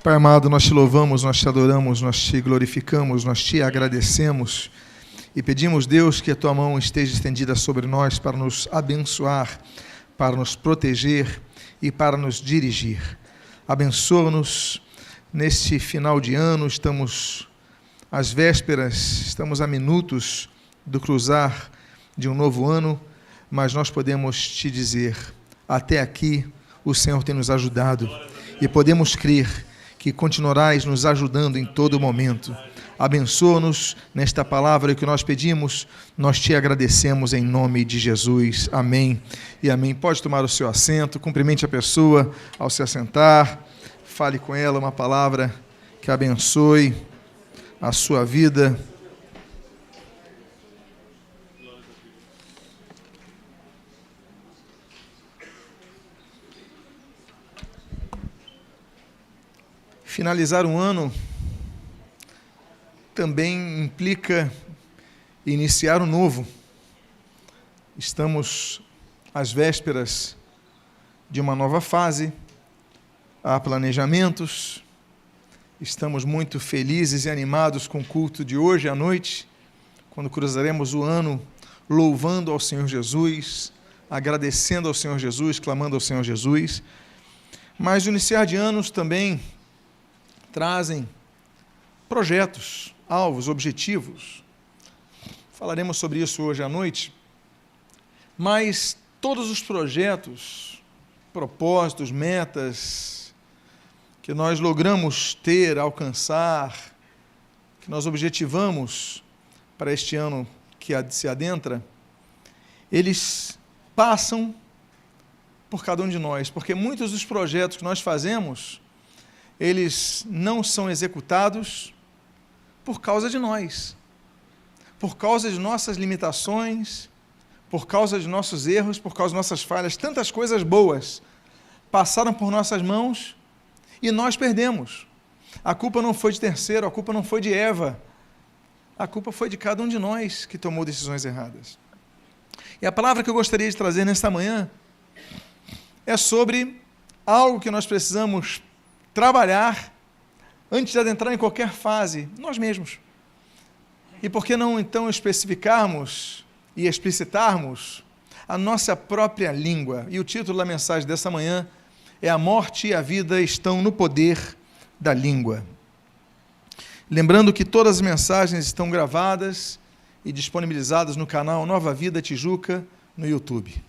Pai amado, nós te louvamos, nós te adoramos, nós te glorificamos, nós te agradecemos e pedimos, Deus, que a tua mão esteja estendida sobre nós para nos abençoar, para nos proteger e para nos dirigir. Abençoa-nos neste final de ano, estamos às vésperas, estamos a minutos do cruzar de um novo ano, mas nós podemos te dizer, até aqui o Senhor tem nos ajudado e podemos crer que continuarás nos ajudando em todo momento. Abençoa-nos nesta palavra que nós pedimos, nós te agradecemos em nome de Jesus. Amém e amém. Pode tomar o seu assento, cumprimente a pessoa ao se assentar, fale com ela uma palavra que abençoe a sua vida. Finalizar um ano também implica iniciar um novo. Estamos às vésperas de uma nova fase, há planejamentos, estamos muito felizes e animados com o culto de hoje à noite, quando cruzaremos o ano louvando ao Senhor Jesus, agradecendo ao Senhor Jesus, clamando ao Senhor Jesus. Mas o iniciar de anos também trazem projetos, alvos, objetivos. Falaremos sobre isso hoje à noite, mas todos os projetos, propósitos, metas que nós logramos ter, alcançar, que nós objetivamos para este ano que se adentra, eles passam por cada um de nós, porque muitos dos projetos que nós fazemos, eles não são executados por causa de nós, por causa de nossas limitações, por causa de nossos erros, por causa de nossas falhas. Tantas coisas boas passaram por nossas mãos e nós perdemos. A culpa não foi de terceiro, a culpa não foi de Eva, a culpa foi de cada um de nós que tomou decisões erradas. E a palavra que eu gostaria de trazer nesta manhã é sobre algo que nós precisamos trabalhar antes de adentrar em qualquer fase, nós mesmos. E por que não, então, especificarmos e explicitarmos a nossa própria língua? E o título da mensagem dessa manhã é A Morte e a Vida Estão no Poder da Língua. Lembrando que todas as mensagens estão gravadas e disponibilizadas no canal Nova Vida Tijuca, no YouTube.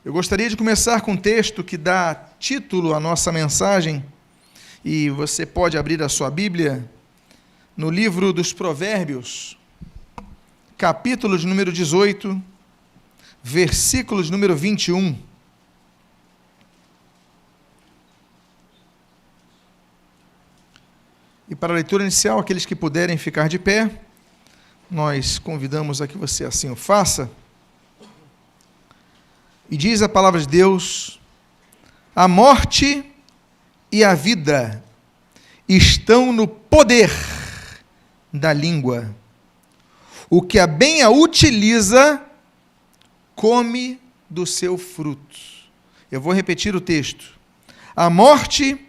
Eu gostaria de começar com um texto que dá título à nossa mensagem, e você pode abrir a sua Bíblia no livro dos Provérbios, capítulo de número 18, versículo de número 21. E para a leitura inicial, aqueles que puderem ficar de pé, nós convidamos a que você assim o faça. E diz a palavra de Deus: a morte e a vida estão no poder da língua. O que a bem a utiliza, come do seu fruto. Eu vou repetir o texto. A morte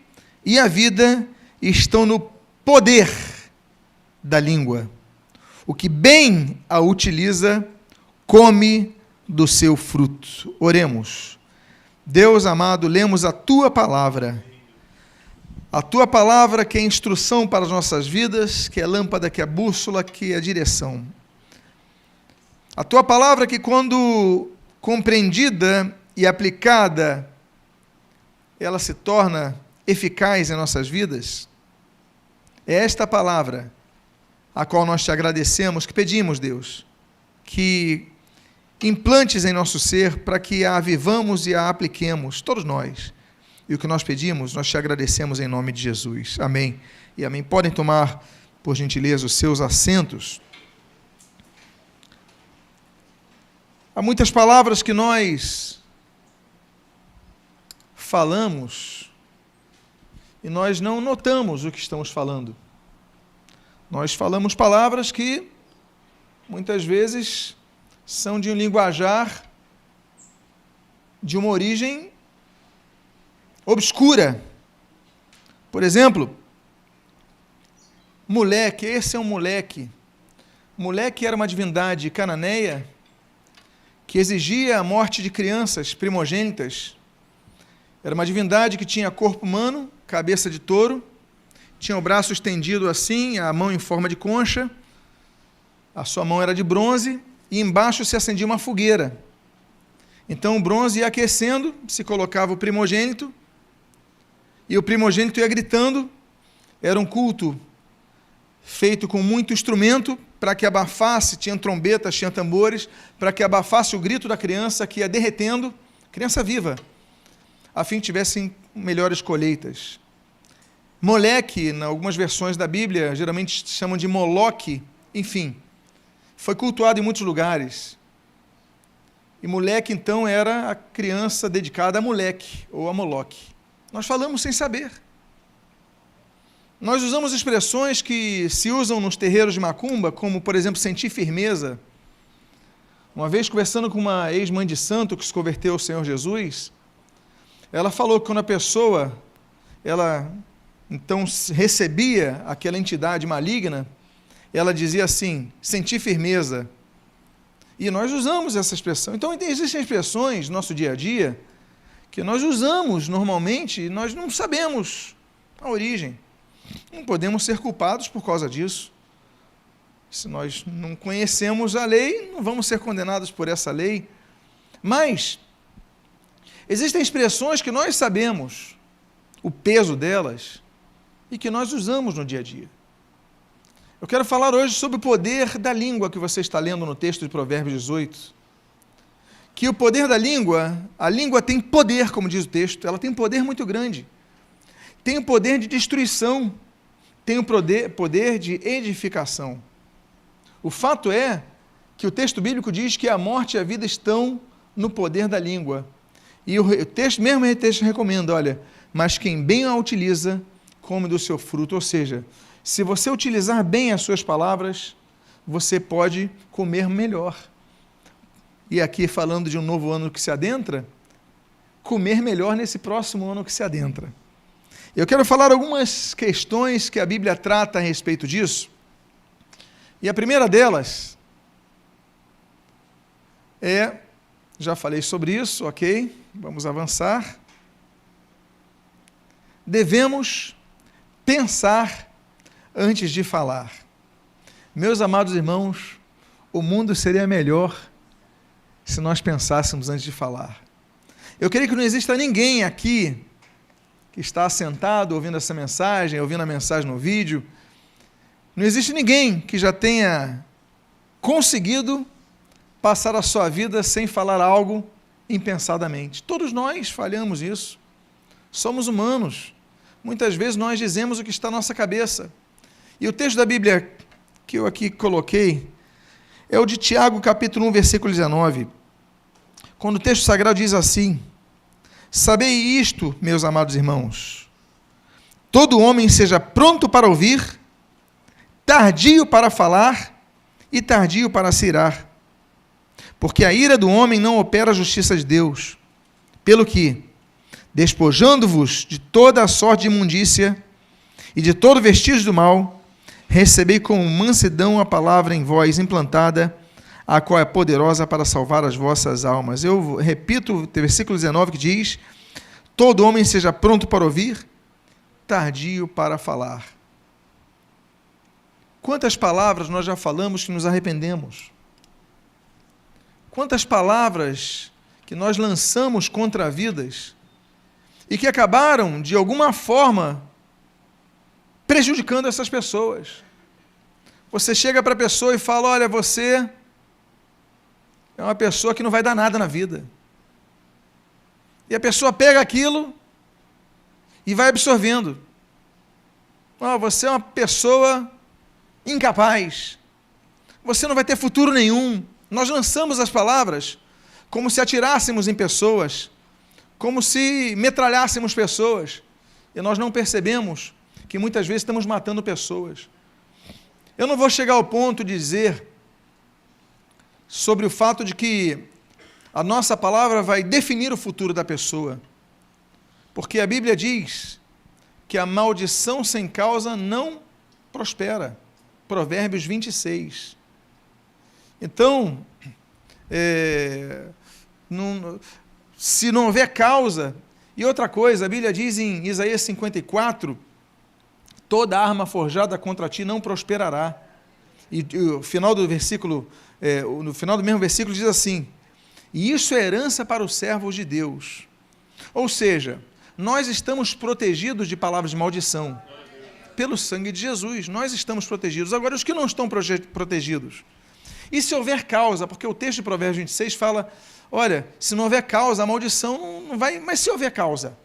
e a vida estão no poder da língua. O que bem a utiliza, come do seu fruto. Oremos. Deus amado, lemos a tua palavra que é instrução para as nossas vidas, que é lâmpada, que é bússola, que é direção. A tua palavra que, quando compreendida e aplicada, ela se torna eficaz em nossas vidas. É esta palavra a qual nós te agradecemos, que pedimos, Deus, que implantes em nosso ser para que a avivamos e a apliquemos, todos nós. E o que nós pedimos, nós te agradecemos em nome de Jesus. Amém e amém. Podem tomar, por gentileza, os seus assentos. Há muitas palavras que nós falamos e nós não notamos o que estamos falando. Nós falamos palavras que muitas vezes são de um linguajar de uma origem obscura, Por exemplo, Moleque, esse é um Moleque. Moleque era uma divindade cananeia que exigia a morte de crianças primogênitas. Era uma divindade que tinha corpo humano, cabeça de touro, tinha o braço estendido assim, a mão em forma de concha, a sua mão era de bronze e embaixo se acendia uma fogueira. Então o bronze ia aquecendo, se colocava o primogênito, e o primogênito ia gritando. Era um culto feito com muito instrumento, para que abafasse, tinha trombetas, tinha tambores, para que abafasse o grito da criança que ia derretendo, criança viva, a fim que tivessem melhores colheitas. Moleque, em algumas versões da Bíblia, geralmente chamam de Moloque, enfim, foi cultuado em muitos lugares. E Moleque, então, era a criança dedicada a Moleque, ou a Moloque. Nós falamos sem saber. Nós usamos expressões que se usam nos terreiros de macumba, como, por exemplo, sentir firmeza. Uma vez, conversando com uma ex-mãe de santo que se converteu ao Senhor Jesus, ela falou que quando a pessoa, ela então recebia aquela entidade maligna, ela dizia assim, sentir firmeza. E nós usamos essa expressão. Então, existem expressões no nosso dia a dia que nós usamos normalmente e nós não sabemos a origem. Não podemos ser culpados por causa disso. Se nós não conhecemos a lei, não vamos ser condenados por essa lei. Mas existem expressões que nós sabemos o peso delas e que nós usamos no dia a dia. Eu quero falar hoje sobre o poder da língua que você está lendo no texto de Provérbios 18. Que o poder da língua, a língua tem poder, como diz o texto, ela tem um poder muito grande. Tem o poder de destruição, tem o poder de edificação. O fato é que o texto bíblico diz que a morte e a vida estão no poder da língua. E o texto recomenda, olha, mas quem bem a utiliza, come do seu fruto. Ou seja, se você utilizar bem as suas palavras, você pode comer melhor. E aqui falando de um novo ano que se adentra, comer melhor nesse próximo ano que se adentra. Eu quero falar algumas questões que a Bíblia trata a respeito disso. E a primeira delas é, já falei sobre isso, ok? Vamos avançar. Devemos pensar antes de falar. Meus amados irmãos, o mundo seria melhor se nós pensássemos antes de falar. Eu creio que não exista ninguém aqui que está sentado ouvindo essa mensagem, ouvindo a mensagem no vídeo, não existe ninguém que já tenha conseguido passar a sua vida sem falar algo impensadamente. Todos nós falhamos isso. Somos humanos. Muitas vezes nós dizemos o que está na nossa cabeça. E o texto da Bíblia que eu aqui coloquei é o de Tiago, capítulo 1, versículo 19. Quando o texto sagrado diz assim: sabei isto, meus amados irmãos, todo homem seja pronto para ouvir, tardio para falar e tardio para se irar, porque a ira do homem não opera a justiça de Deus, pelo que, despojando-vos de toda a sorte de imundícia e de todo vestígio do mal, recebei com mansidão a palavra em vós implantada, a qual é poderosa para salvar as vossas almas. Eu repito o versículo 19 que diz: todo homem seja pronto para ouvir, tardio para falar. Quantas palavras nós já falamos que nos arrependemos? Quantas palavras que nós lançamos contra vidas e que acabaram, de alguma forma, prejudicando essas pessoas. Você chega para a pessoa e fala: olha, você é uma pessoa que não vai dar nada na vida. E a pessoa pega aquilo e vai absorvendo. Oh, você é uma pessoa incapaz. Você não vai ter futuro nenhum. Nós lançamos as palavras como se atirássemos em pessoas, como se metralhássemos pessoas. E nós não percebemos que muitas vezes estamos matando pessoas. Eu não vou chegar ao ponto de dizer sobre o fato de que a nossa palavra vai definir o futuro da pessoa, porque a Bíblia diz que a maldição sem causa não prospera. Provérbios 26. Então, se não houver causa, e outra coisa, a Bíblia diz em Isaías 54, toda arma forjada contra ti não prosperará. E o final do versículo, no final do mesmo versículo diz assim, e isso é herança para os servos de Deus. Ou seja, nós estamos protegidos de palavras de maldição. Pelo sangue de Jesus, nós estamos protegidos. Agora, os que não estão protegidos? E se houver causa? Porque o texto de Provérbios 26 fala, olha, se não houver causa, a maldição não vai... Mas se houver causa?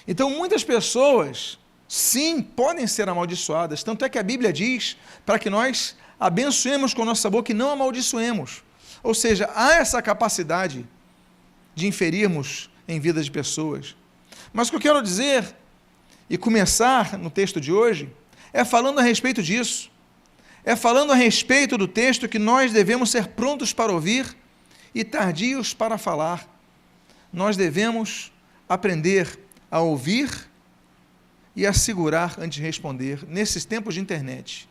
Então, muitas pessoas, sim, podem ser amaldiçoadas. Tanto é que a Bíblia diz para que nós abençoemos com nossa boca e não amaldiçoemos. Ou seja, há essa capacidade de inferirmos em vida de pessoas. Mas o que eu quero dizer, e começar no texto de hoje, é falando a respeito disso. É falando a respeito do texto que nós devemos ser prontos para ouvir e tardios para falar. Nós devemos aprender a ouvir e a segurar antes de responder, nesses tempos de internet.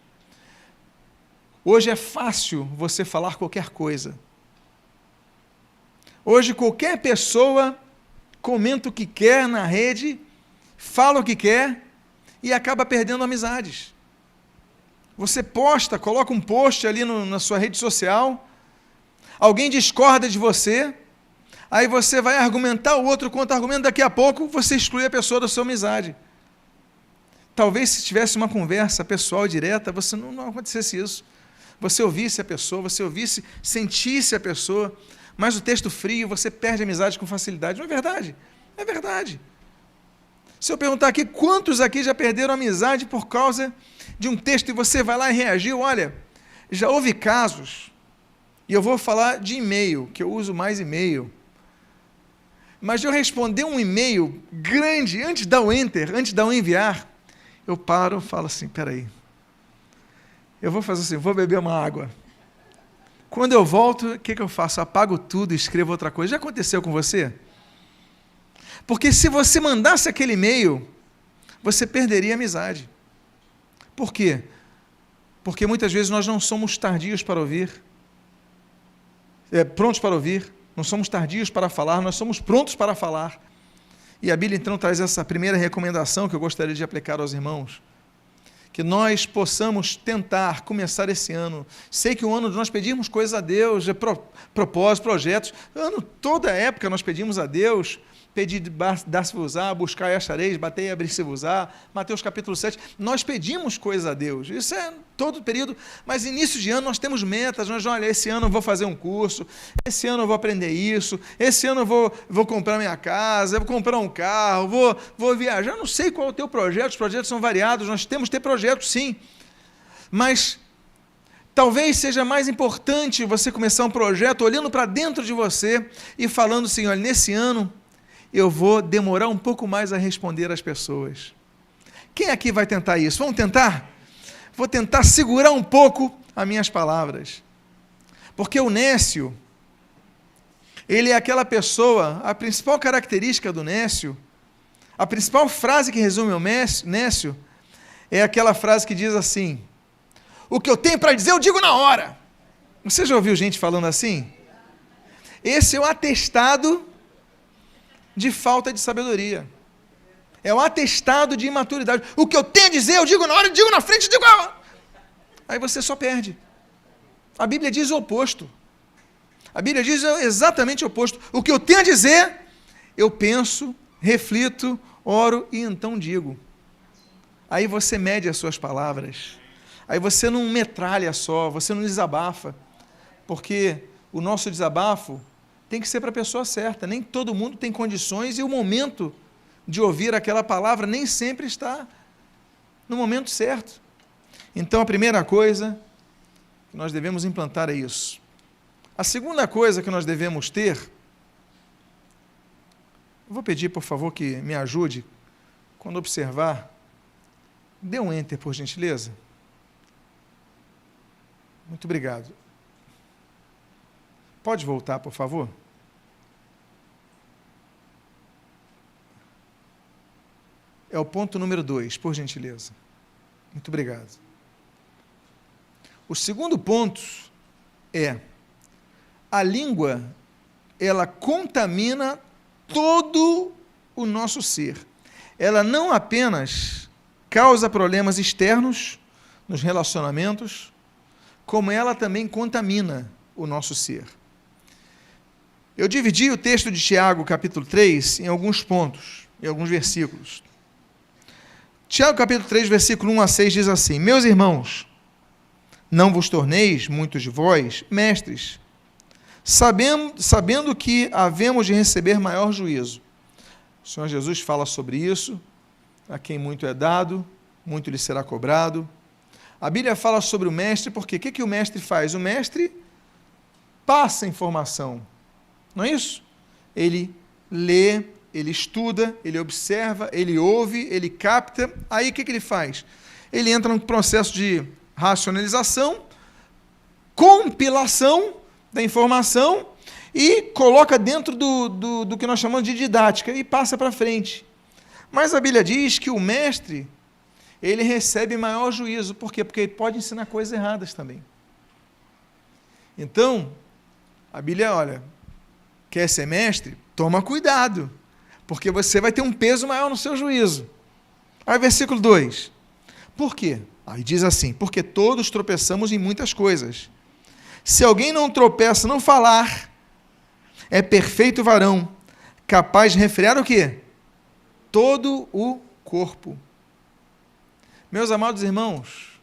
Hoje é fácil você falar qualquer coisa. Hoje qualquer pessoa comenta o que quer na rede, fala o que quer e acaba perdendo amizades. Você posta, coloca um post ali na sua rede social, alguém discorda de você, aí você vai argumentar, o outro contra-argumento, daqui a pouco você exclui a pessoa da sua amizade. Talvez se tivesse uma conversa pessoal direta, você não acontecesse isso. Você ouvisse a pessoa, você ouvisse, sentisse a pessoa, mas o texto frio, você perde a amizade com facilidade. Não é verdade? É verdade. Se eu perguntar aqui, quantos aqui já perderam amizade por causa de um texto e você vai lá e reagiu? Olha, já houve casos, e eu vou falar de e-mail, que eu uso mais e-mail, mas de eu responder um e-mail grande, antes de dar o enter, antes de dar o enviar, eu paro e falo assim, peraí, eu vou fazer assim, vou beber uma água. Quando eu volto, o que eu faço? Apago tudo e escrevo outra coisa. Já aconteceu com você? Porque se você mandasse aquele e-mail, você perderia a amizade. Por quê? Porque muitas vezes nós não somos tardios para ouvir, prontos para ouvir, não somos tardios para falar, nós somos prontos para falar. E a Bíblia então traz essa primeira recomendação que eu gostaria de aplicar aos irmãos. Que nós possamos tentar começar esse ano. Sei que o ano de nós pedimos coisas a Deus, propósitos, projetos. Toda época nós pedimos a Deus, pedir, dar-se-vos-á, buscar e achareis, bater e abrir-se-vos-á. Mateus capítulo 7. Nós pedimos coisas a Deus. Isso é todo o período. Mas início de ano nós temos metas. Olha, esse ano eu vou fazer um curso, esse ano eu vou aprender isso, esse ano eu vou comprar minha casa, eu vou comprar um carro, vou viajar. Não sei qual é o teu projeto, os projetos são variados, nós temos que ter projetos sim. Mas talvez seja mais importante você começar um projeto olhando para dentro de você e falando assim, olha, nesse ano eu vou demorar um pouco mais a responder às pessoas. Quem aqui vai tentar isso? Vamos tentar? Vou tentar segurar um pouco as minhas palavras. Porque o nécio, ele é aquela pessoa, a principal característica do nécio, a principal frase que resume o nécio, é aquela frase que diz assim, o que eu tenho para dizer eu digo na hora. Você já ouviu gente falando assim? Esse é o atestado de falta de sabedoria. É o atestado de imaturidade. O que eu tenho a dizer, eu digo na hora, eu digo na frente, eu digo... Aí você só perde. A Bíblia diz o oposto. A Bíblia diz exatamente o oposto. O que eu tenho a dizer, eu penso, reflito, oro e então digo. Aí você mede as suas palavras. Aí você não metralha só, você não desabafa. Porque o nosso desabafo tem que ser para a pessoa certa. Nem todo mundo tem condições e o momento de ouvir aquela palavra nem sempre está no momento certo. Então, a primeira coisa que nós devemos implantar é isso. A segunda coisa que nós devemos ter, eu vou pedir, por favor, que me ajude, quando observar, dê um enter, por gentileza. Muito obrigado. Pode voltar, por favor? é o ponto número 2, por gentileza. Muito obrigado. O segundo ponto é: a língua, ela contamina todo o nosso ser. Ela não apenas causa problemas externos nos relacionamentos, como ela também contamina o nosso ser. Eu dividi o texto de Tiago, capítulo 3, em alguns pontos, em alguns versículos. Tiago, capítulo 3, versículo 1 a 6, diz assim: Meus irmãos, não vos torneis, muitos de vós, mestres, sabendo que havemos de receber maior juízo. O Senhor Jesus fala sobre isso: a quem muito é dado, muito lhe será cobrado. A Bíblia fala sobre o mestre, porque o que o mestre faz? O mestre passa informação, não é isso? Ele lê, ele estuda, ele observa, ele ouve, ele capta. Aí o que ele faz? Ele entra num processo de racionalização, compilação da informação e coloca dentro do que nós chamamos de didática e passa para frente. Mas a Bíblia diz que o mestre, ele recebe maior juízo. Por quê? Porque ele pode ensinar coisas erradas também. Então, a Bíblia, olha, quer ser mestre? Toma cuidado, porque você vai ter um peso maior no seu juízo. Aí, versículo 2. Por quê? Aí diz assim: porque todos tropeçamos em muitas coisas. Se alguém não tropeça no falar, é perfeito varão, capaz de refrear o quê? Todo o corpo. Meus amados irmãos,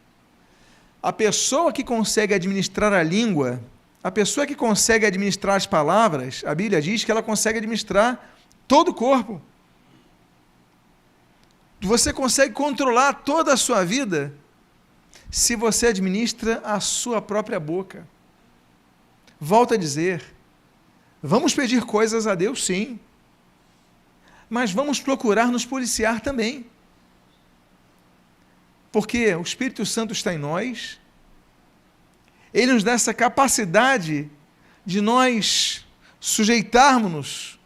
a pessoa que consegue administrar a língua, a pessoa que consegue administrar as palavras, a Bíblia diz que ela consegue administrar todo o corpo. Você consegue controlar toda a sua vida se você administra a sua própria boca. Volto a dizer, vamos pedir coisas a Deus, sim, mas vamos procurar nos policiar também. Porque o Espírito Santo está em nós, ele nos dá essa capacidade de nós sujeitarmos-nos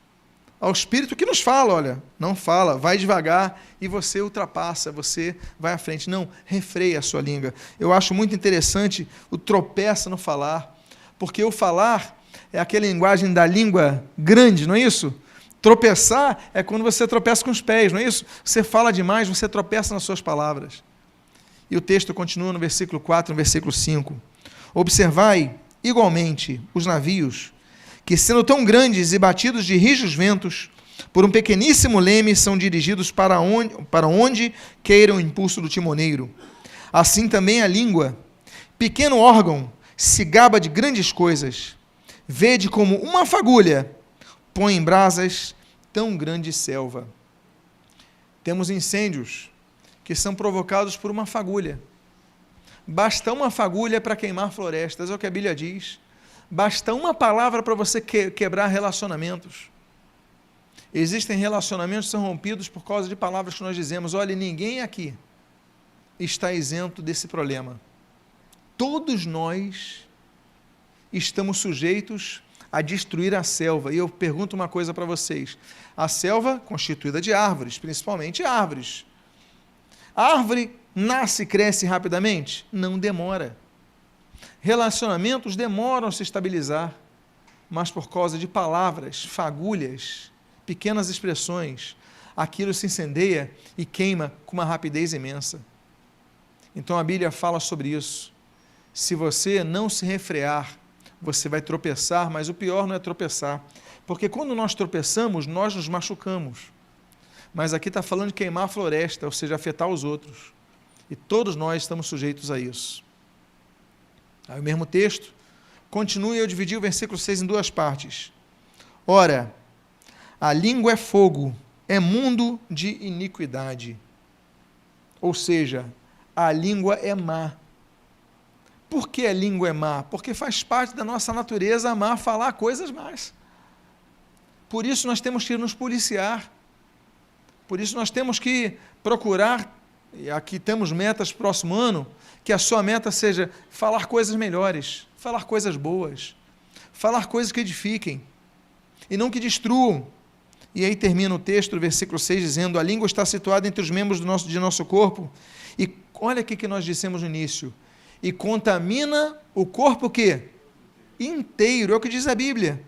ao Espírito que nos fala, olha, não fala, vai devagar e você ultrapassa, você vai à frente. Não, refreia a sua língua. Eu acho muito interessante o tropeça no falar, porque o falar é aquela linguagem da língua grande, não é isso? Tropeçar é quando você tropeça com os pés, não é isso? Você fala demais, você tropeça nas suas palavras. E o texto continua no versículo 4, no versículo 5. Observai, igualmente, os navios, que sendo tão grandes e batidos de rijos ventos, por um pequeníssimo leme são dirigidos para onde queira o impulso do timoneiro. Assim também a língua, pequeno órgão, se gaba de grandes coisas. Vede como uma fagulha põe em brasas tão grande selva. Temos incêndios que são provocados por uma fagulha. Basta uma fagulha para queimar florestas, é o que a Bíblia diz. Basta uma palavra para você quebrar relacionamentos. Existem relacionamentos que são rompidos por causa de palavras que nós dizemos. Olha, ninguém aqui está isento desse problema. Todos nós estamos sujeitos a destruir a selva. E eu pergunto uma coisa para vocês. A selva constituída de árvores, principalmente árvores. A árvore nasce e cresce rapidamente? Não demora. Relacionamentos demoram a se estabilizar, mas por causa de palavras, fagulhas, pequenas expressões, aquilo se incendeia e queima com uma rapidez imensa. Então a Bíblia fala sobre isso. Se você não se refrear, você vai tropeçar, mas o pior não é tropeçar, porque quando nós tropeçamos, nós nos machucamos. Mas aqui está falando de queimar a floresta, ou seja, afetar os outros. E todos nós estamos sujeitos a isso. Aí o mesmo texto continua, e eu dividi o versículo 6 em duas partes. Ora, a língua é fogo, é mundo de iniquidade. Ou seja, a língua é má. Por que a língua é má? Porque faz parte da nossa natureza amar falar coisas más. Por isso nós temos que nos policiar. Por isso nós temos que procurar, e aqui temos metas próximo ano, que a sua meta seja falar coisas melhores, falar coisas boas, falar coisas que edifiquem, e não que destruam, E aí termina o texto, versículo 6, dizendo: a língua está situada entre os membros de nosso corpo, e olha o que nós dissemos no início, e contamina o corpo o quê? Inteiro, é o que diz a Bíblia.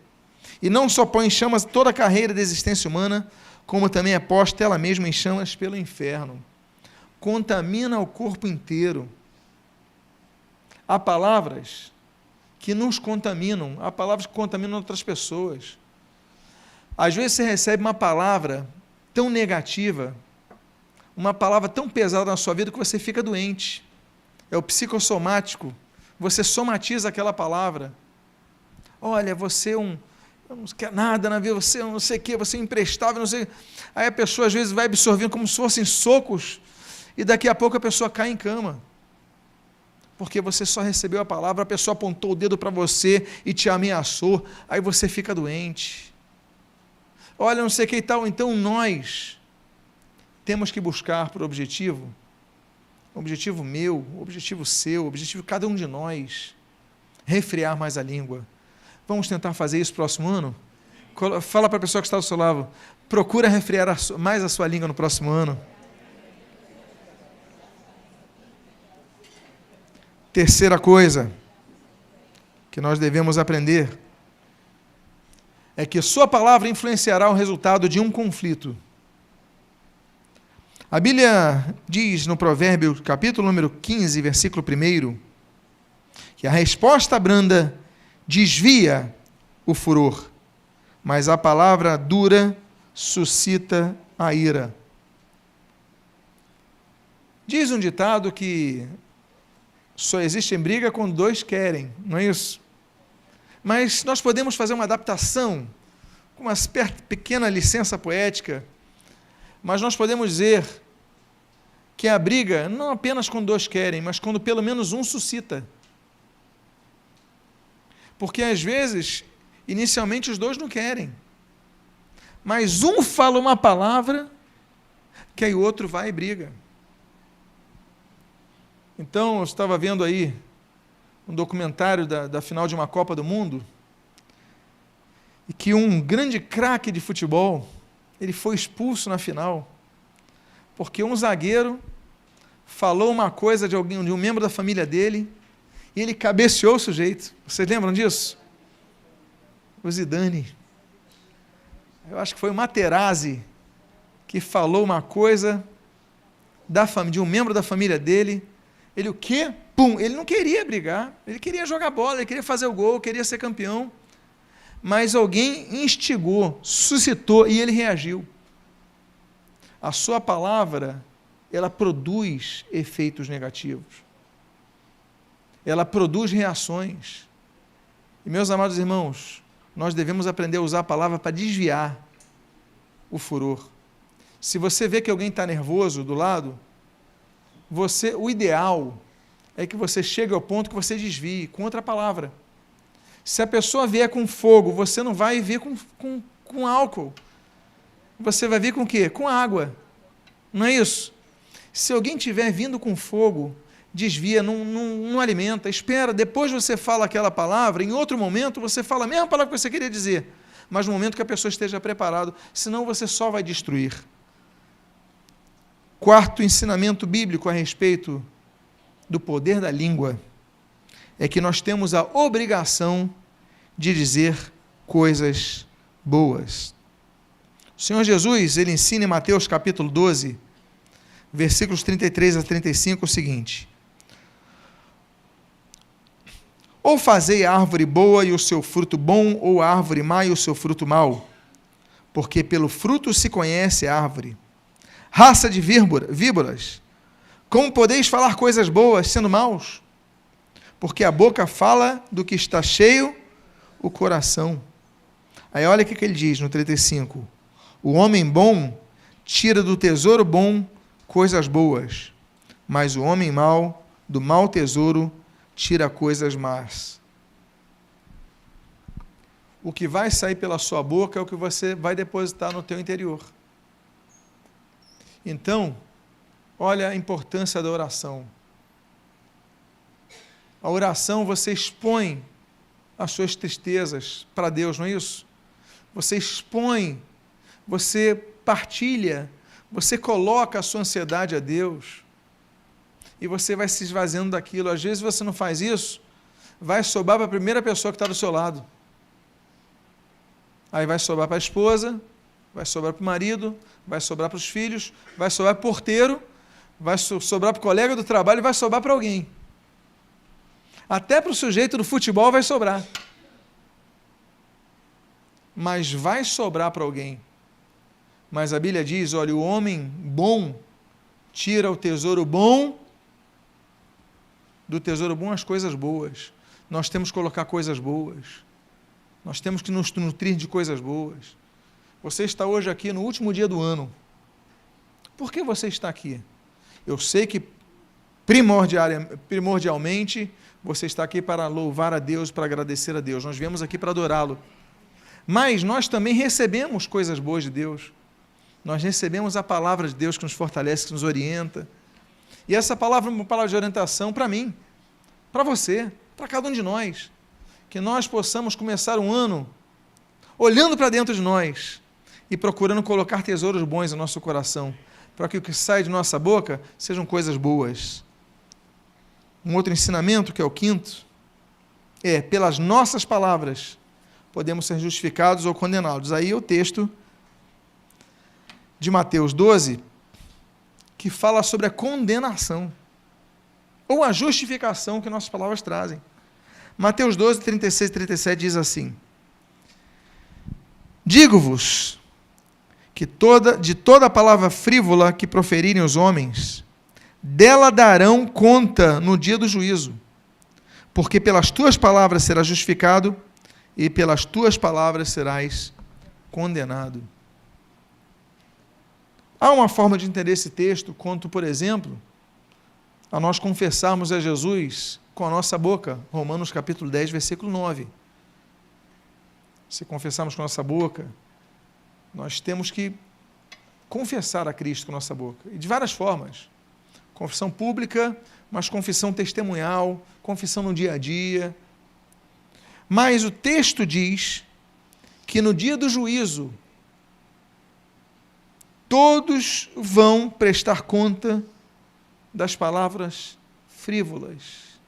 E não só põe em chamas toda a carreira da existência humana, como também é posta ela mesma em chamas pelo inferno. Contamina o corpo inteiro. Há palavras que nos contaminam, há palavras que contaminam outras pessoas. Às vezes você recebe uma palavra tão negativa, uma palavra tão pesada na sua vida que você fica doente. É o psicossomático. Você somatiza aquela palavra. Olha, você é um... eu não quero nada na vida, você não sei o quê, você é imprestável, não sei. Aí a pessoa às vezes vai absorvendo como se fossem socos, e daqui a pouco a pessoa cai em cama. Porque você só recebeu a palavra, a pessoa apontou o dedo para você e te ameaçou, aí você fica doente. Olha, não sei o que e tal. Então nós temos que buscar por objetivo meu, objetivo seu, objetivo de cada um de nós, refrear mais a língua. Vamos tentar fazer isso próximo ano? Fala para a pessoa que está do seu lado, procura refrear mais a sua língua no próximo ano. Terceira coisa que nós devemos aprender é que sua palavra influenciará o resultado de um conflito. A Bíblia diz no Provérbio, capítulo número 15, versículo 1, que a resposta branda desvia o furor, mas a palavra dura suscita a ira. Diz um ditado que só existe briga quando dois querem, não é isso? Mas nós podemos fazer uma adaptação, com uma pequena licença poética, mas nós podemos dizer que a briga, não apenas quando dois querem, mas quando pelo menos um suscita. Porque às vezes, inicialmente os dois não querem, mas um fala uma palavra, que aí o outro vai e briga. Então, eu estava vendo aí um documentário da final de uma Copa do Mundo, e que um grande craque de futebol, ele foi expulso na final, porque um zagueiro falou uma coisa de um membro da família dele, e ele cabeceou o sujeito. Vocês lembram disso? O Zidane. Eu acho que foi o Materazzi que falou uma coisa de um membro da família dele. Ele o quê? Pum! Ele não queria brigar, ele queria jogar bola, ele queria fazer o gol, queria ser campeão. Mas alguém instigou, suscitou e ele reagiu. A sua palavra, ela produz efeitos negativos. Ela produz reações. E, meus amados irmãos, nós devemos aprender a usar a palavra para desviar o furor. Se você vê que alguém está nervoso do lado, o ideal é que você chegue ao ponto que você desvie com outra palavra. Se a pessoa vier com fogo, você não vai vir com álcool. Você vai vir com o quê? Com água. Não é isso? Se alguém estiver vindo com fogo, desvia, não alimenta, espera, depois você fala aquela palavra, em outro momento você fala a mesma palavra que você queria dizer, mas no momento que a pessoa esteja preparada, senão você só vai destruir. Quarto ensinamento bíblico a respeito do poder da língua é que nós temos a obrigação de dizer coisas boas. O Senhor Jesus, ele ensina em Mateus capítulo 12, versículos 33 a 35, o seguinte: ou fazei a árvore boa e o seu fruto bom, ou a árvore má e o seu fruto mau, porque pelo fruto se conhece a árvore. Raça de víboras, como podeis falar coisas boas sendo maus? Porque a boca fala do que está cheio o coração. Aí olha o que ele diz no 35. O homem bom tira do tesouro bom coisas boas, mas o homem mau, do mau tesouro, tira coisas más. O que vai sair pela sua boca é o que você vai depositar no teu interior. Então, olha a importância da oração. A oração, você expõe as suas tristezas para Deus, não é isso? Você expõe, você partilha, você coloca a sua ansiedade a Deus, e você vai se esvaziando daquilo. Às vezes você não faz isso, vai sobrar para a primeira pessoa que está do seu lado. Aí vai sobrar para a esposa, vai sobrar para o marido, vai sobrar para os filhos, vai sobrar para o porteiro, vai sobrar para o colega do trabalho e vai sobrar para alguém. Até para o sujeito do futebol vai sobrar. Mas vai sobrar para alguém. Mas a Bíblia diz, olha, o homem bom tira o tesouro bom, do tesouro bom as coisas boas. Nós temos que colocar coisas boas. Nós temos que nos nutrir de coisas boas. Você está hoje aqui no último dia do ano. Por que você está aqui? Eu sei que primordialmente você está aqui para louvar a Deus, para agradecer a Deus. Nós viemos aqui para adorá-lo. Mas nós também recebemos coisas boas de Deus. Nós recebemos a palavra de Deus que nos fortalece, que nos orienta. E essa palavra é uma palavra de orientação para mim, para você, para cada um de nós. Que nós possamos começar um ano olhando para dentro de nós e procurando colocar tesouros bons no nosso coração, para que o que sai de nossa boca sejam coisas boas. Um outro ensinamento, que é o quinto, é, pelas nossas palavras, podemos ser justificados ou condenados. Aí é o texto de Mateus 12, que fala sobre a condenação, ou a justificação que nossas palavras trazem. Mateus 12, 36 e 37 diz assim: digo-vos que de toda palavra frívola que proferirem os homens, dela darão conta no dia do juízo, porque pelas tuas palavras serás justificado e pelas tuas palavras serás condenado. Há uma forma de entender esse texto, quanto, por exemplo, a nós confessarmos a Jesus com a nossa boca, Romanos capítulo 10, versículo 9. Se confessarmos com a nossa boca, nós temos que confessar a Cristo com a nossa boca, e de várias formas. Confissão pública, mas confissão testemunhal, confissão no dia a dia. Mas o texto diz que no dia do juízo, todos vão prestar conta das palavras frívolas.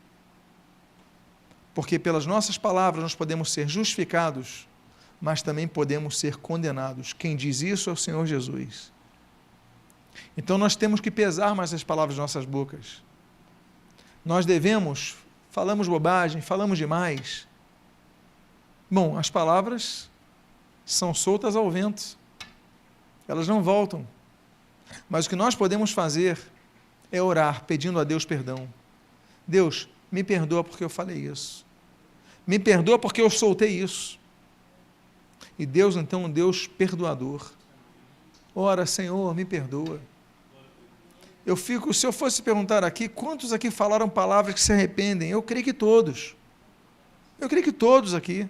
Porque pelas nossas palavras nós podemos ser justificados, mas também podemos ser condenados. Quem diz isso é o Senhor Jesus. Então nós temos que pesar mais as palavras de nossas bocas. Nós falamos bobagem, falamos demais. Bom, as palavras são soltas ao vento. Elas não voltam. Mas o que nós podemos fazer é orar, pedindo a Deus perdão. Deus, me perdoa porque eu falei isso. Me perdoa porque eu soltei isso. E Deus, então, um Deus perdoador. Ora, Senhor, me perdoa. Se eu fosse perguntar aqui, quantos aqui falaram palavras que se arrependem? Eu creio que todos. Eu creio que todos aqui.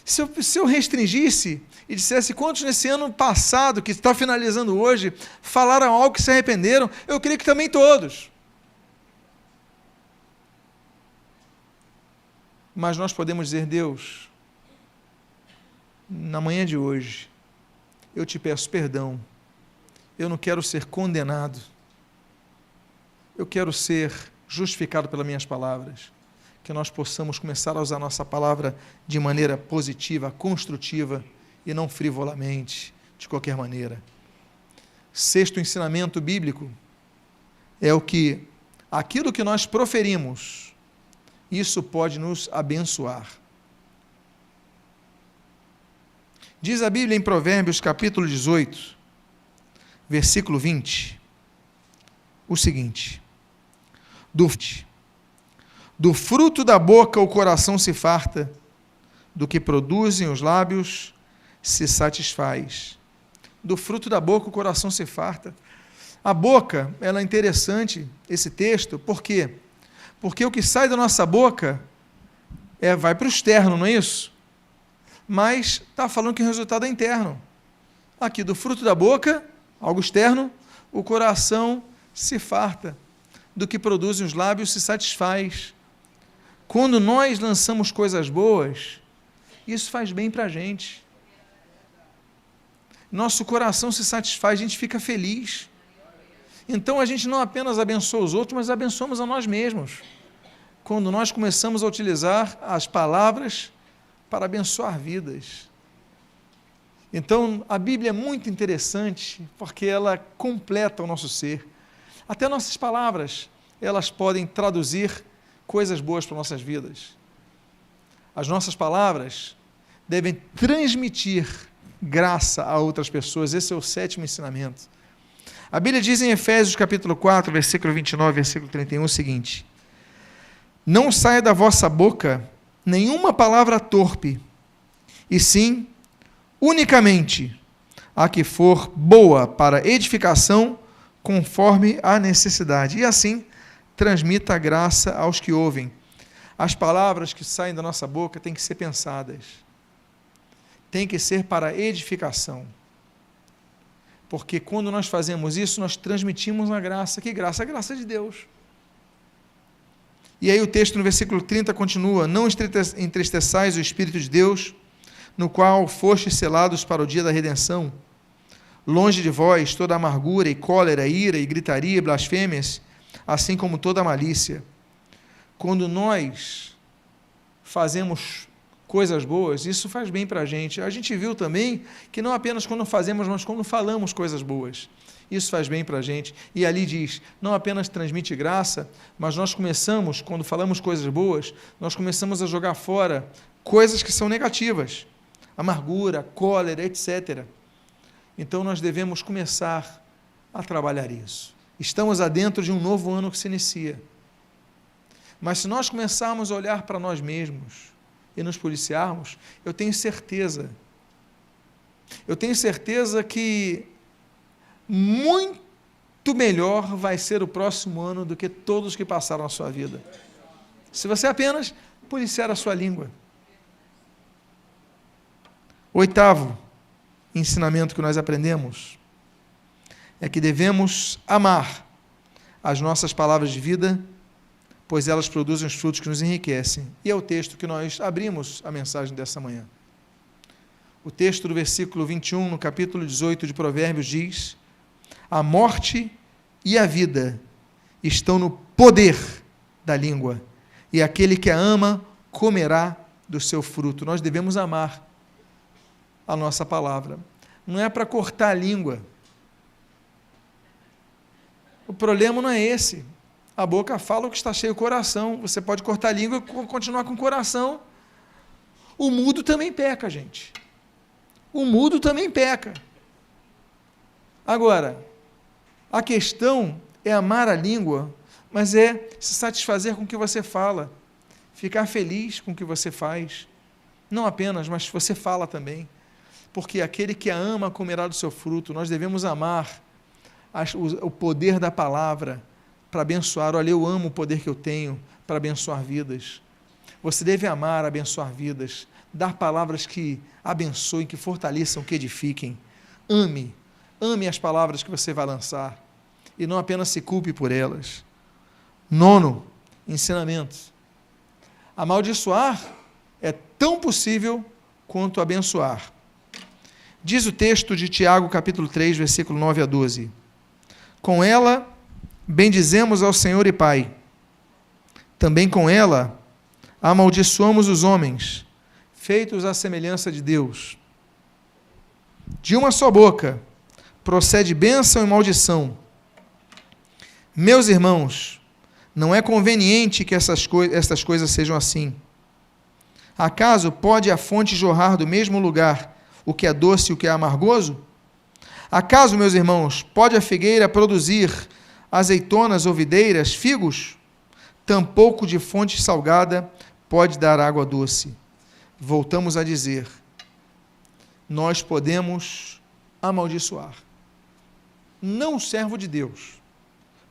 Se eu restringisse e dissesse quantos nesse ano passado, que está finalizando hoje, falaram algo que se arrependeram, eu creio que também todos. Mas nós podemos dizer, Deus, na manhã de hoje, eu te peço perdão, eu não quero ser condenado, eu quero ser justificado pelas minhas palavras, que nós possamos começar a usar nossa palavra de maneira positiva, construtiva, e não frivolamente, de qualquer maneira. Sexto ensinamento bíblico é aquilo que nós proferimos, isso pode nos abençoar. Diz a Bíblia em Provérbios capítulo 18, versículo 20, o seguinte: do fruto da boca o coração se farta, do que produzem os lábios se satisfaz. Do fruto da boca o coração se farta. A boca, ela é interessante, esse texto, por quê? Porque o que sai da nossa boca vai para o externo, não é isso? Mas está falando que o resultado é interno. Aqui, do fruto da boca, algo externo, o coração se farta, do que produzem os lábios se satisfaz. Quando nós lançamos coisas boas, isso faz bem para a gente. nosso coração se satisfaz, a gente fica feliz. Então a gente não apenas abençoa os outros, mas abençoamos a nós mesmos. Quando nós começamos a utilizar as palavras para abençoar vidas. Então a Bíblia é muito interessante, porque ela completa o nosso ser. Até nossas palavras, elas podem traduzir coisas boas para nossas vidas. As nossas palavras devem transmitir graça a outras pessoas. Esse é o 7º ensinamento. A Bíblia diz em Efésios capítulo 4, versículo 29, versículo 31, o seguinte: não saia da vossa boca nenhuma palavra torpe, e sim, unicamente, a que for boa para edificação, conforme a necessidade. E assim, transmita a graça aos que ouvem. As palavras que saem da nossa boca têm que ser pensadas. Tem que ser para edificação. Porque quando nós fazemos isso, nós transmitimos a graça. Que graça? A graça de Deus. E aí o texto no versículo 30 continua: não entristeçais o Espírito de Deus, no qual fostes selados para o dia da redenção. Longe de vós toda amargura e cólera, ira e gritaria e blasfêmias, assim como toda malícia. Quando nós fazemos coisas boas, isso faz bem para a gente. A gente viu também que não apenas quando fazemos, mas quando falamos coisas boas. Isso faz bem para a gente. E ali diz, não apenas transmite graça, mas nós começamos, quando falamos coisas boas, nós começamos a jogar fora coisas que são negativas. Amargura, cólera, etc. Então nós devemos começar a trabalhar isso. Estamos adentro de um novo ano que se inicia. Mas se nós começarmos a olhar para nós mesmos e nos policiarmos, eu tenho certeza que muito melhor vai ser o próximo ano do que todos que passaram a sua vida. Se você apenas policiar a sua língua. 8º ensinamento que nós aprendemos é que devemos amar as nossas palavras de vida, pois elas produzem os frutos que nos enriquecem. E é o texto que nós abrimos a mensagem dessa manhã. O texto do versículo 21, no capítulo 18 de Provérbios, diz: a morte e a vida estão no poder da língua, e aquele que a ama comerá do seu fruto. Nós devemos amar a nossa palavra. Não é para cortar a língua. O problema não é esse. A boca fala o que está cheio o coração. Você pode cortar a língua e continuar com o coração. O mudo também peca, gente. O mudo também peca. Agora, a questão é amar a língua, mas é se satisfazer com o que você fala. Ficar feliz com o que você faz. Não apenas, mas você fala também. Porque aquele que a ama comerá do seu fruto. Nós devemos amar o poder da palavra para abençoar. Olha, eu amo o poder que eu tenho para abençoar vidas. Você deve amar, abençoar vidas, dar palavras que abençoem, que fortaleçam, que edifiquem. Ame as palavras que você vai lançar e não apenas se culpe por elas. 9º ensinamento: amaldiçoar é tão possível quanto abençoar. Diz o texto de Tiago, capítulo 3, versículo 9 a 12. Com ela bendizemos ao Senhor e Pai. Também com ela amaldiçoamos os homens, feitos à semelhança de Deus. De uma só boca procede bênção e maldição. Meus irmãos, não é conveniente que estas coisas sejam assim. Acaso pode a fonte jorrar do mesmo lugar o que é doce e o que é amargoso? Acaso, meus irmãos, pode a figueira produzir azeitonas ou videiras, figos? Tampouco de fonte salgada pode dar água doce. Voltamos a dizer, nós podemos amaldiçoar. Não o servo de Deus,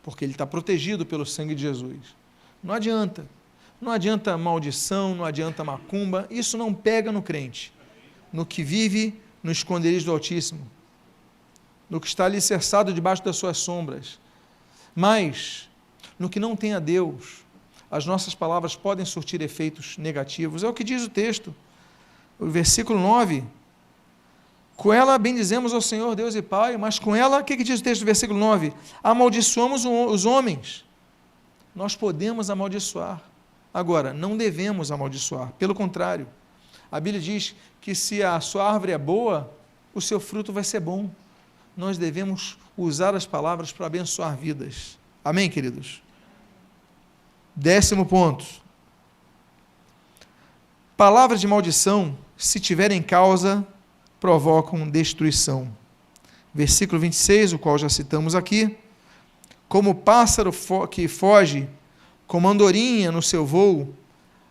porque ele está protegido pelo sangue de Jesus. Não adianta. Não adianta maldição, não adianta macumba, isso não pega no crente, no que vive no esconderijo do Altíssimo, no que está alicerçado debaixo das suas sombras. Mas, no que não tem a Deus, as nossas palavras podem surtir efeitos negativos. É o que diz o texto. O versículo 9 Com ela bendizemos ao Senhor, Deus e Pai, mas com ela, o que diz o texto do versículo 9? Amaldiçoamos os homens. Nós podemos amaldiçoar. Agora, não devemos amaldiçoar. Pelo contrário, a Bíblia diz que se a sua árvore é boa, o seu fruto vai ser bom. Nós devemos usar as palavras para abençoar vidas. Amém, queridos? 10º ponto. Palavras de maldição, se tiverem causa, provocam destruição. Versículo 26, o qual já citamos aqui. Como o pássaro que foge, como andorinha no seu voo,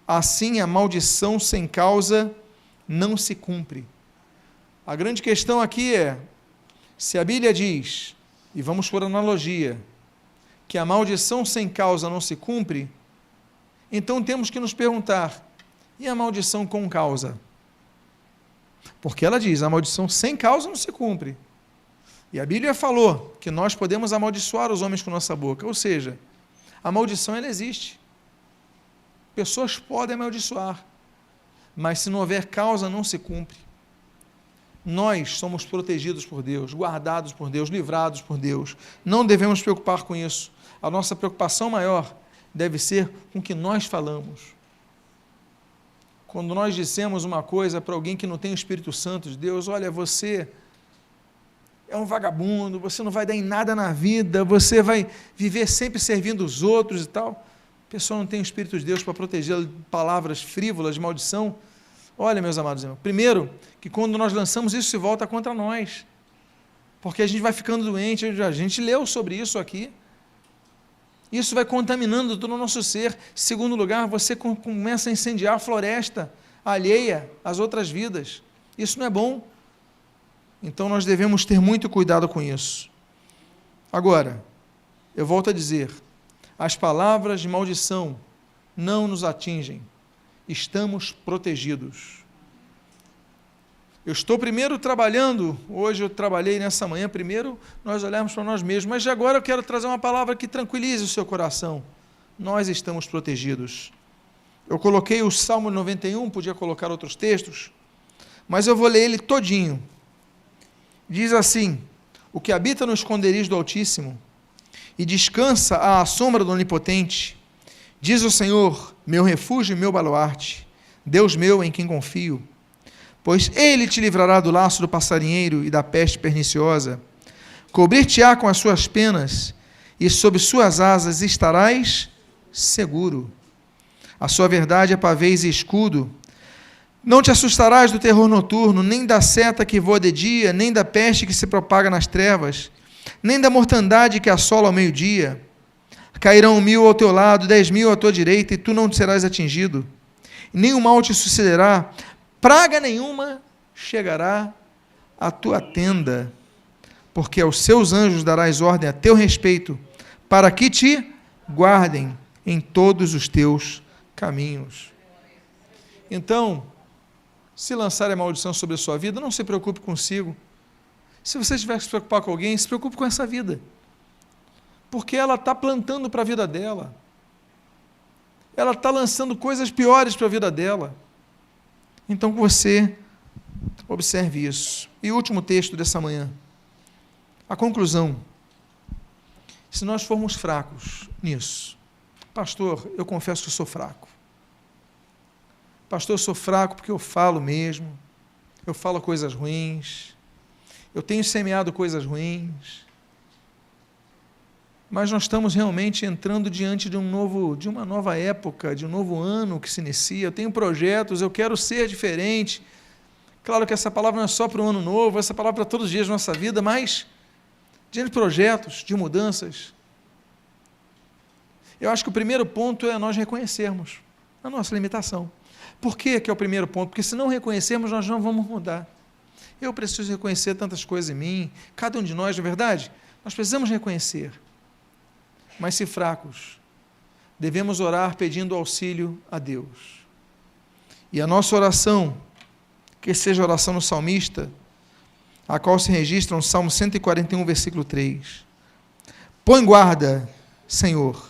assim a maldição sem causa não se cumpre. A grande questão aqui é, se a Bíblia diz, e vamos por analogia, que a maldição sem causa não se cumpre, então temos que nos perguntar, e a maldição com causa? Porque ela diz, a maldição sem causa não se cumpre. E a Bíblia falou que nós podemos amaldiçoar os homens com nossa boca, ou seja, a maldição ela existe. Pessoas podem amaldiçoar, mas se não houver causa, não se cumpre. Nós somos protegidos por Deus, guardados por Deus, livrados por Deus. Não devemos nos preocupar com isso. A nossa preocupação maior deve ser com o que nós falamos. Quando nós dissemos uma coisa para alguém que não tem o Espírito Santo de Deus, olha, você é um vagabundo, você não vai dar em nada na vida, você vai viver sempre servindo os outros e tal. A pessoa não tem o Espírito de Deus para protegê-la de palavras frívolas, de maldição. Olha, meus amados irmãos, primeiro, que quando nós lançamos isso, se volta contra nós. Porque a gente vai ficando doente, a gente leu sobre isso aqui. Isso vai contaminando todo o nosso ser. Segundo lugar, você começa a incendiar a floresta alheia às outras vidas. Isso não é bom. Então nós devemos ter muito cuidado com isso. Agora, eu volto a dizer, as palavras de maldição não nos atingem. Estamos protegidos. Eu estou primeiro trabalhando, hoje eu trabalhei nessa manhã, primeiro nós olharmos para nós mesmos, mas agora eu quero trazer uma palavra que tranquilize o seu coração. Nós estamos protegidos. Eu coloquei o Salmo 91, podia colocar outros textos, mas eu vou ler ele todinho. Diz assim, o que habita no esconderijo do Altíssimo e descansa à sombra do Onipotente, diz o Senhor, meu refúgio e meu baluarte, Deus meu em quem confio. Pois ele te livrará do laço do passarinheiro e da peste perniciosa. Cobrir-te-á com as suas penas, e sob suas asas estarás seguro. A sua verdade é pavês e escudo. Não te assustarás do terror noturno, nem da seta que voa de dia, nem da peste que se propaga nas trevas, nem da mortandade que assola ao meio-dia. Cairão 1000 ao teu lado, 10.000 à tua direita, e tu não serás atingido. Nem o mal te sucederá, praga nenhuma chegará à tua tenda, porque aos seus anjos darás ordem a teu respeito, para que te guardem em todos os teus caminhos. Então, se lançarem a maldição sobre a sua vida, não se preocupe consigo. Se você tiver que se preocupar com alguém, se preocupe com essa vida, porque ela está plantando para a vida dela, ela está lançando coisas piores para a vida dela. Então você observe isso. E o último texto dessa manhã, a conclusão. Se nós formos fracos nisso, pastor, eu confesso que eu sou fraco. Pastor, eu sou fraco porque eu falo mesmo, eu falo coisas ruins, eu tenho semeado coisas ruins, mas nós estamos realmente entrando diante de uma nova época, de um novo ano que se inicia. Eu tenho projetos, eu quero ser diferente. Claro que essa palavra não é só para o ano novo, essa palavra é para todos os dias da nossa vida, mas diante de projetos, de mudanças, eu acho que o primeiro ponto é nós reconhecermos a nossa limitação. Por que é o primeiro ponto? Porque se não reconhecermos, nós não vamos mudar. Eu preciso reconhecer tantas coisas em mim, cada um de nós, não é verdade? Nós precisamos reconhecer. Mas se fracos, devemos orar pedindo auxílio a Deus. E a nossa oração, que seja a oração do salmista, a qual se registra no Salmo 141, versículo 3. Põe guarda, Senhor,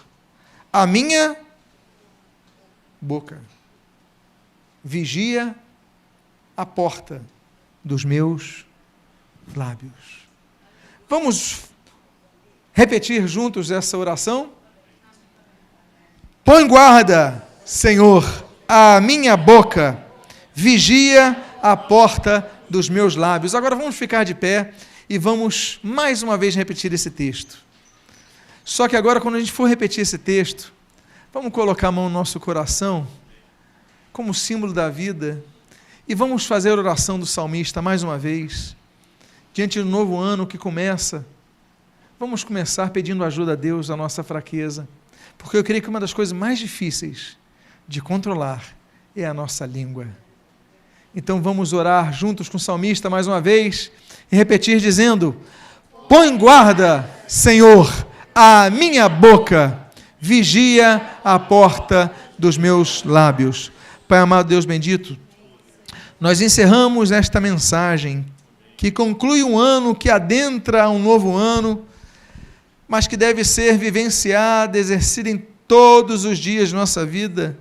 a minha boca. Vigia a porta dos meus lábios. Vamos repetir juntos essa oração? Põe guarda, Senhor, a minha boca, vigia a porta dos meus lábios. Agora vamos ficar de pé e vamos mais uma vez repetir esse texto. Só que agora, quando a gente for repetir esse texto, vamos colocar a mão no nosso coração, como símbolo da vida, e vamos fazer a oração do salmista mais uma vez, diante do novo ano que começa. Vamos começar pedindo ajuda a Deus da nossa fraqueza, porque eu creio que uma das coisas mais difíceis de controlar é a nossa língua. Então vamos orar juntos com o salmista mais uma vez e repetir dizendo: põe guarda, Senhor, a minha boca, vigia a porta dos meus lábios. Pai amado, Deus bendito, nós encerramos esta mensagem que conclui um ano, que adentra um novo ano, mas que deve ser vivenciada, exercida em todos os dias de nossa vida.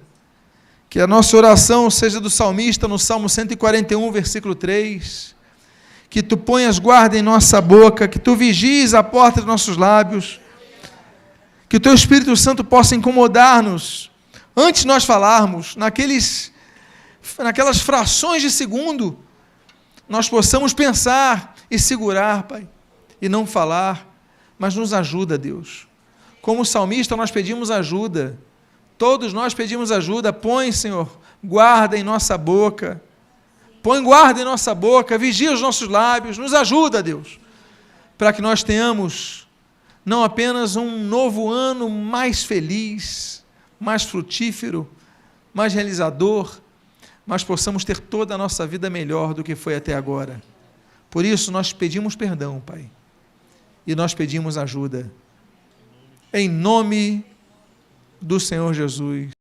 Que a nossa oração seja do salmista no Salmo 141, versículo 3. Que tu ponhas guarda em nossa boca, que tu vigies a porta dos nossos lábios, que o teu Espírito Santo possa incomodar-nos, antes de nós falarmos, naquelas frações de segundo, nós possamos pensar e segurar, Pai, e não falar, mas nos ajuda, Deus. Como salmista, nós pedimos ajuda, todos nós pedimos ajuda. Põe, Senhor, guarda em nossa boca, põe guarda em nossa boca, vigia os nossos lábios, nos ajuda, Deus, para que nós tenhamos não apenas um novo ano mais feliz, mais frutífero, mais realizador, mas possamos ter toda a nossa vida melhor do que foi até agora. Por isso nós pedimos perdão, Pai, e nós pedimos ajuda, em nome do Senhor Jesus.